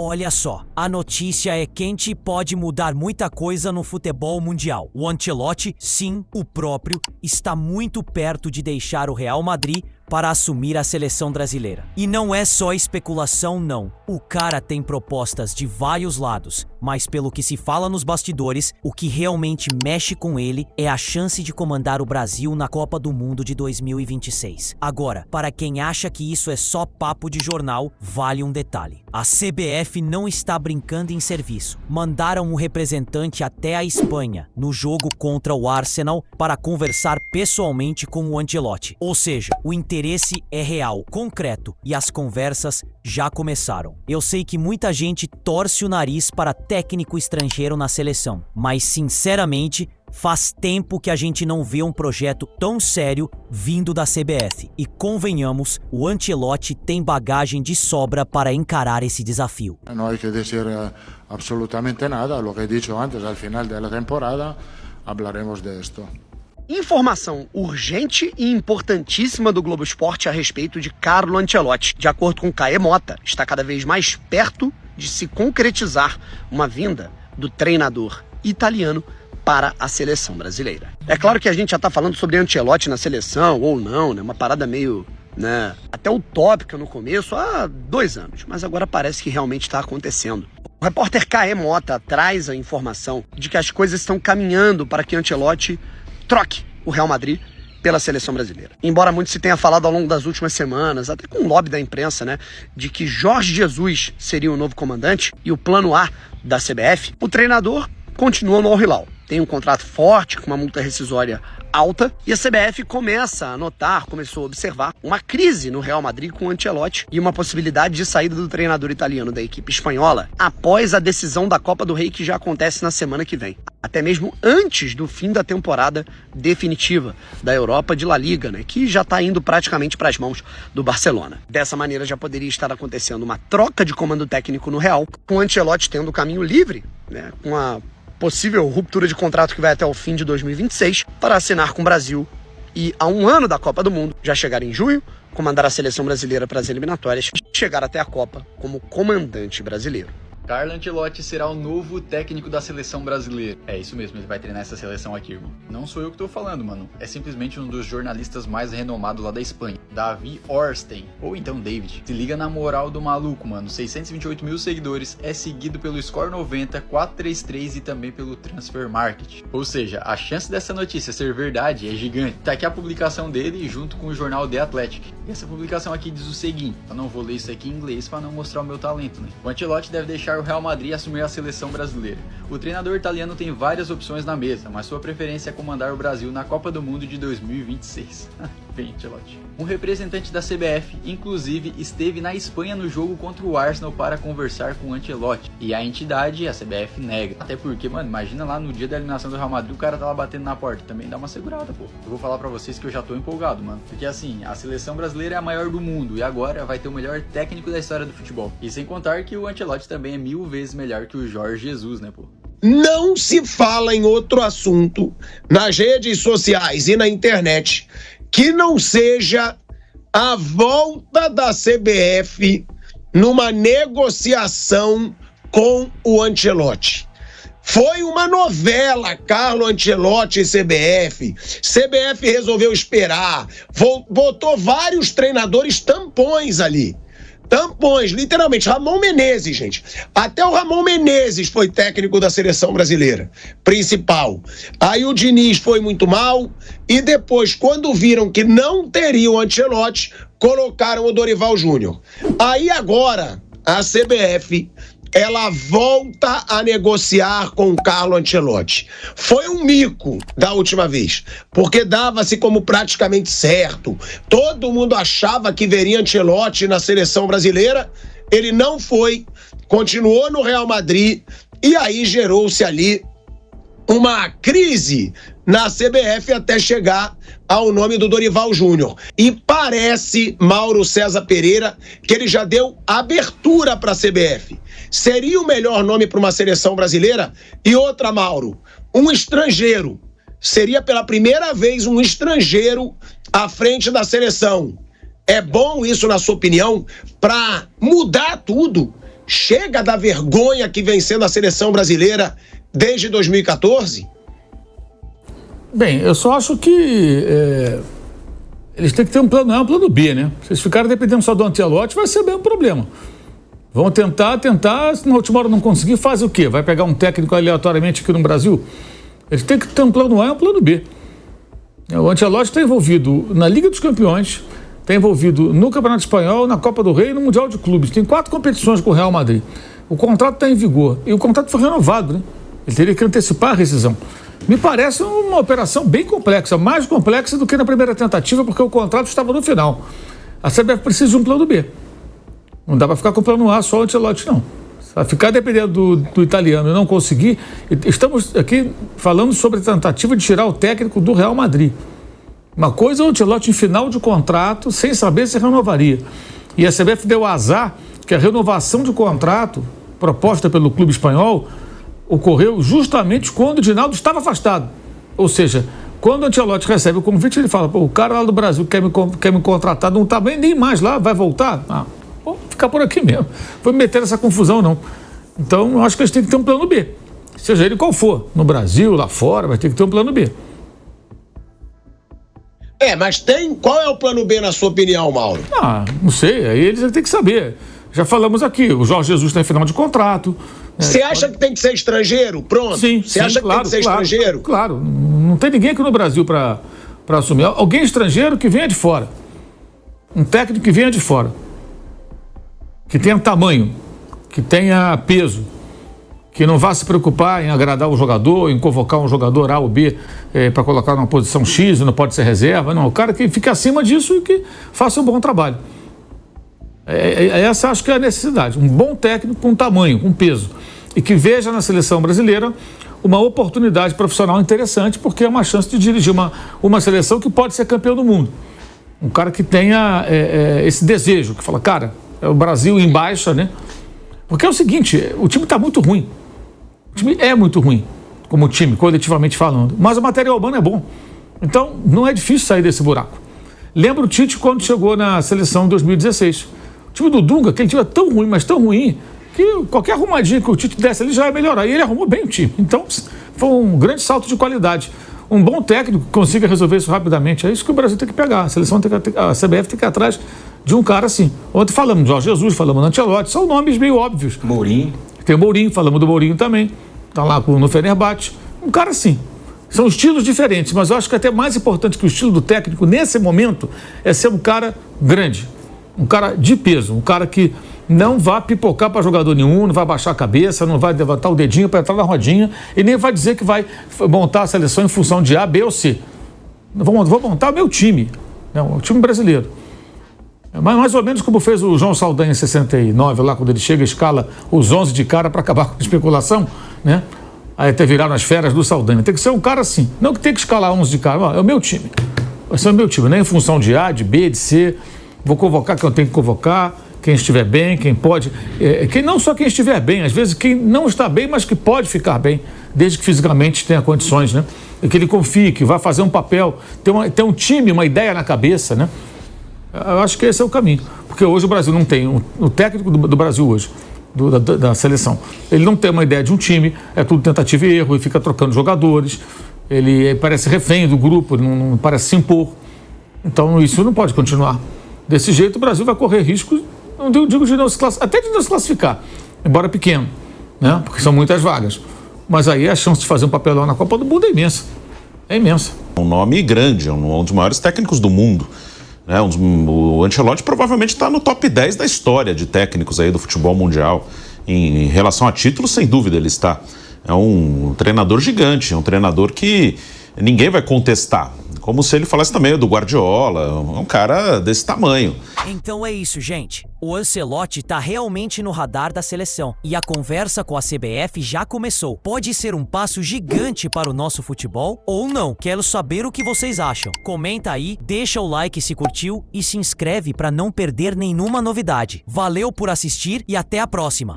Olha só, a notícia é quente e pode mudar muita coisa no futebol mundial. O Ancelotti, sim, o próprio, está muito perto de deixar o Real Madrid para assumir a seleção brasileira. E não é só especulação, não. O cara tem propostas de vários lados, mas pelo que se fala nos bastidores, o que realmente mexe com ele é a chance de comandar o Brasil na Copa do Mundo de 2026. Agora, para quem acha que isso é só papo de jornal, vale um detalhe. A CBF não está brincando em serviço. Mandaram um representante até a Espanha, no jogo contra o Arsenal, para conversar pessoalmente com o Ancelotti. Ou seja, o interesse é real, concreto, e as conversas já começaram. Eu sei que muita gente torce o nariz para técnico estrangeiro na seleção, mas sinceramente, faz tempo que a gente não vê um projeto tão sério vindo da CBF. E convenhamos, o Ancelotti tem bagagem de sobra para encarar esse desafio. Não há que dizer absolutamente nada. O que he dicho antes, al final da temporada, hablaremos de esto. Informação urgente e importantíssima do Globo Esporte a respeito de Carlo Ancelotti. De acordo com Caê Mota, está cada vez mais perto de se concretizar uma vinda do treinador italiano para a seleção brasileira. É claro que a gente já está falando sobre Ancelotti na seleção ou não, né? Uma parada meio, até utópica no começo, há 2 anos, mas agora parece que realmente está acontecendo. O repórter Caê Mota traz a informação de que as coisas estão caminhando para que Ancelotti troque o Real Madrid pela seleção brasileira. Embora muito se tenha falado ao longo das últimas semanas, até com o lobby da imprensa, de que Jorge Jesus seria o novo comandante e o plano A da CBF, o treinador continua no Al Hilal. Tem um contrato forte, com uma multa rescisória alta, e a CBF começou a observar uma crise no Real Madrid com o Ancelotti e uma possibilidade de saída do treinador italiano da equipe espanhola após a decisão da Copa do Rei, que já acontece na semana que vem. Até mesmo antes do fim da temporada definitiva da Europa de La Liga, que já está indo praticamente para as mãos do Barcelona. Dessa maneira já poderia estar acontecendo uma troca de comando técnico no Real, com o Ancelotti tendo o caminho livre, com a possível ruptura de contrato que vai até o fim de 2026, para assinar com o Brasil e, a 1 ano da Copa do Mundo, já chegar em junho, comandar a seleção brasileira para as eliminatórias e chegar até a Copa como comandante brasileiro. Carlo Ancelotti será o novo técnico da seleção brasileira. É isso mesmo, ele vai treinar essa seleção aqui, irmão. Não sou eu que tô falando, mano. É simplesmente um dos jornalistas mais renomados lá da Espanha, David Ornstein, ou então David. Se liga na moral do maluco, mano. 628 mil seguidores, é seguido pelo Score 90, 433 e também pelo Transfer Market. Ou seja, a chance dessa notícia ser verdade é gigante. Tá aqui a publicação dele junto com o jornal The Athletic. E essa publicação aqui diz o seguinte, eu não vou ler isso aqui em inglês para não mostrar o meu talento, O Ancelotti deve deixar o Real Madrid assumir a seleção brasileira. O treinador italiano tem várias opções na mesa, mas sua preferência é comandar o Brasil na Copa do Mundo de 2026. Bem, Ancelotti. Um representante da CBF, inclusive, esteve na Espanha no jogo contra o Arsenal para conversar com o Ancelotti. E a entidade, a CBF, nega. Até porque, mano, imagina lá no dia da eliminação do Real Madrid, o cara tá lá batendo na porta. Também dá uma segurada, pô. Eu vou falar pra vocês que eu já tô empolgado, mano. Porque assim, a seleção brasileira é a maior do mundo e agora vai ter o melhor técnico da história do futebol. E sem contar que o Ancelotti também é 1000 vezes melhor que o Jorge Jesus, pô? Não se fala em outro assunto nas redes sociais e na internet que não seja a volta da CBF numa negociação com o Ancelotti. Foi uma novela, Carlo Ancelotti e CBF. CBF resolveu esperar, botou vários treinadores tampões ali. Tampões, literalmente. Ramon Menezes, gente. Até o Ramon Menezes foi técnico da seleção brasileira, principal. Aí o Diniz foi muito mal e depois, quando viram que não teria o Ancelotti, colocaram o Dorival Júnior. Aí agora, a CBF, ela volta a negociar com o Carlo Ancelotti. Foi um mico da última vez, porque dava-se como praticamente certo. Todo mundo achava que veria Ancelotti na seleção brasileira. Ele não foi, continuou no Real Madrid e aí gerou-se ali uma crise na CBF até chegar ao nome do Dorival Júnior. E parece, Mauro César Pereira, que ele já deu abertura para a CBF. Seria o melhor nome para uma seleção brasileira? E outra, Mauro, um estrangeiro. Seria pela primeira vez um estrangeiro à frente da seleção. É bom isso, na sua opinião, para mudar tudo? Chega da vergonha que vem sendo a seleção brasileira desde 2014? Bem, eu só acho que eles têm que ter um plano A e um plano B, né? Se eles ficarem dependendo só do Ancelotti, vai ser bem um problema. Vão tentar, se na última hora não conseguir, faz o quê? Vai pegar um técnico aleatoriamente aqui no Brasil? Eles têm que ter um plano A e um plano B. O Ancelotti está envolvido na Liga dos Campeões, está envolvido no Campeonato Espanhol, na Copa do Rei e no Mundial de Clubes. Tem 4 competições com o Real Madrid. O contrato está em vigor e o contrato foi renovado, né? Ele teria que antecipar a rescisão. Me parece uma operação bem complexa, mais complexa do que na primeira tentativa, porque o contrato estava no final. A CBF precisa de um plano B. Não dá para ficar com o plano A só o Ancelotti, não. Se ficar dependendo do italiano e não conseguir... Estamos aqui falando sobre a tentativa de tirar o técnico do Real Madrid. Uma coisa é o Ancelotti em final de contrato, sem saber se renovaria. E a CBF deu azar que a renovação de contrato proposta pelo clube espanhol ocorreu justamente quando o Dinaldo estava afastado. Ou seja, quando o Ancelotti recebe o convite, ele fala, pô, o cara lá do Brasil quer me contratar, não está bem nem mais lá, vai voltar? Vou ficar por aqui mesmo. Vou me meter nessa confusão, não. Então, eu acho que eles têm que ter um plano B. Seja ele qual for, no Brasil, lá fora, vai ter que ter um plano B. Mas qual é o plano B na sua opinião, Mauro? Não sei, aí eles têm que saber. Já falamos aqui, o Jorge Jesus está em final de contrato. Você acha que tem que ser estrangeiro? Pronto. Sim, Você acha que tem que ser estrangeiro? Claro, não tem ninguém aqui no Brasil para assumir. Alguém estrangeiro que venha de fora. Um técnico que venha de fora. Que tenha tamanho, que tenha peso, que não vá se preocupar em agradar o jogador, em convocar um jogador A ou B para colocar numa posição X, não pode ser reserva. Não, o cara que fique acima disso e que faça um bom trabalho. Essa acho que é a necessidade. Um bom técnico com tamanho, com peso. E que veja na seleção brasileira uma oportunidade profissional interessante, porque é uma chance de dirigir uma seleção que pode ser campeão do mundo. Um cara que tenha esse desejo, que fala, cara, é o Brasil em baixa, né? Porque é o seguinte, o time está muito ruim. O time é muito ruim, como time, coletivamente falando. Mas o material humano é bom. Então, não é difícil sair desse buraco. Lembra o Tite quando chegou na seleção em 2016. O time do Dunga, aquele time é tão ruim, mas tão ruim, que qualquer arrumadinha que o Tite desse ali já ia melhorar. E ele arrumou bem o time. Então, foi um grande salto de qualidade. Um bom técnico que consiga resolver isso rapidamente. É isso que o Brasil tem que pegar. A seleção a CBF tem que ir atrás de um cara assim. Ontem falamos de Jorge Jesus, falamos do Ancelotti. São nomes meio óbvios. Mourinho. Tem o Mourinho, falamos do Mourinho também. Está lá no Fenerbahçe. Um cara assim. São estilos diferentes, mas eu acho que até mais importante que o estilo do técnico nesse momento é ser um cara grande. Um cara de peso. Um cara que não vai pipocar para jogador nenhum, não vai baixar a cabeça, não vai levantar o dedinho para entrar na rodinha e nem vai dizer que vai montar a seleção em função de A, B ou C. Vou montar o meu time, o time brasileiro. Mais ou menos como fez o João Saldanha em 69, lá quando ele chega e escala os 11 de cara para acabar com a especulação, né? Aí até viraram as feras do Saldanha. Tem que ser um cara assim, não que tem que escalar 11 de cara, é o meu time. Vai ser o meu time, nem em função de A, de B, de C. Vou convocar quem eu tenho que convocar, quem estiver bem, quem pode... não só quem estiver bem, às vezes quem não está bem, mas que pode ficar bem, desde que fisicamente tenha condições, né? E que ele confie, que vai fazer um papel, ter um time, uma ideia na cabeça, né? Eu acho que esse é o caminho. Porque hoje o Brasil não tem... O técnico do Brasil hoje, da seleção, ele não tem uma ideia de um time, é tudo tentativa e erro, e fica trocando jogadores, ele parece refém do grupo, não parece se impor. Então isso não pode continuar. Desse jeito o Brasil vai correr riscos, não digo de não se classificar, até de não se classificar, embora pequeno, né? Porque são muitas vagas. Mas aí a chance de fazer um papelão na Copa do Mundo é imensa. É imensa. Um nome grande, um dos maiores técnicos do mundo. Né? O Ancelotti provavelmente está no top 10 da história de técnicos aí do futebol mundial. Em relação a títulos, sem dúvida ele está. É um treinador gigante, é um treinador que ninguém vai contestar. Como se ele falasse também do Guardiola, um cara desse tamanho. Então é isso, gente. O Ancelotti tá realmente no radar da seleção. E a conversa com a CBF já começou. Pode ser um passo gigante para o nosso futebol ou não? Quero saber o que vocês acham. Comenta aí, deixa o like se curtiu e se inscreve para não perder nenhuma novidade. Valeu por assistir e até a próxima.